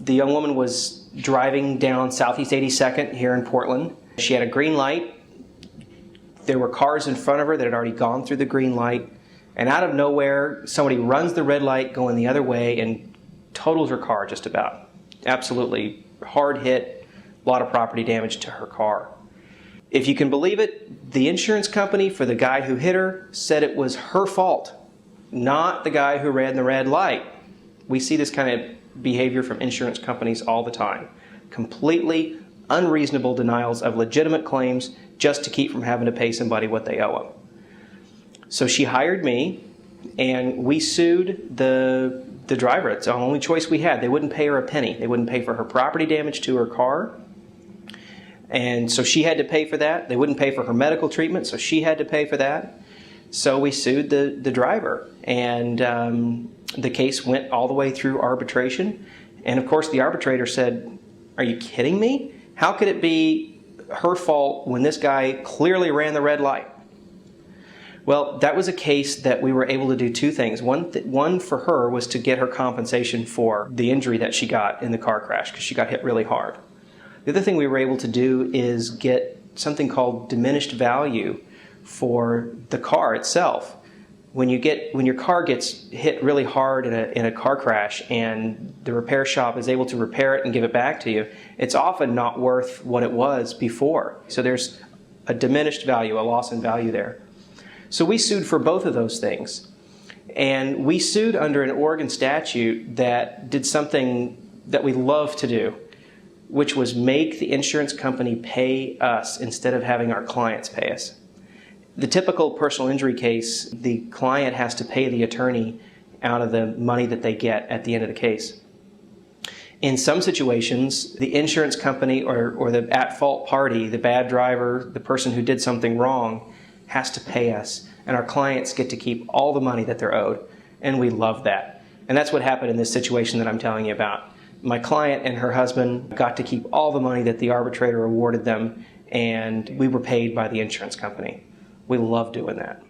The young woman was driving down Southeast 82nd here in Portland. She had a green light. There were cars in front of her that had already gone through the green light. And out of nowhere, somebody runs the red light going the other way and totals her car just about. Absolutely hard hit, a lot of property damage to her car. If you can believe it, the insurance company for the guy who hit her said it was her fault, not the guy who ran the red light. We see this kind of behavior from insurance companies all the time. Completely unreasonable denials of legitimate claims just to keep from having to pay somebody what they owe them. So she hired me, and we sued the driver. It's the only choice we had. They wouldn't pay her a penny. They wouldn't pay for her property damage to her car. And so she had to pay for that. They wouldn't pay for her medical treatment, so she had to pay for that. So we sued the driver. And the case went all the way through arbitration. And of course, the arbitrator said, "Are you kidding me? How could it be her fault when this guy clearly ran the red light?" Well, that was a case that we were able to do two things. One for her was to get her compensation for the injury that she got in the car crash because she got hit really hard. The other thing we were able to do is get something called diminished value for the car itself. When your car gets hit really hard in a car crash and the repair shop is able to repair it and give it back to you, it's often not worth what it was before. So there's a diminished value, a loss in value there. So we sued for both of those things. And we sued under an Oregon statute that did something that we love to do, which was make the insurance company pay us instead of having our clients pay us. The typical personal injury case, the client has to pay the attorney out of the money that they get at the end of the case. In some situations, the insurance company or the at-fault party, the bad driver, the person who did something wrong, has to pay us, and our clients get to keep all the money that they're owed, and we love that. And that's what happened in this situation that I'm telling you about. My client and her husband got to keep all the money that the arbitrator awarded them, and we were paid by the insurance company. We love doing that.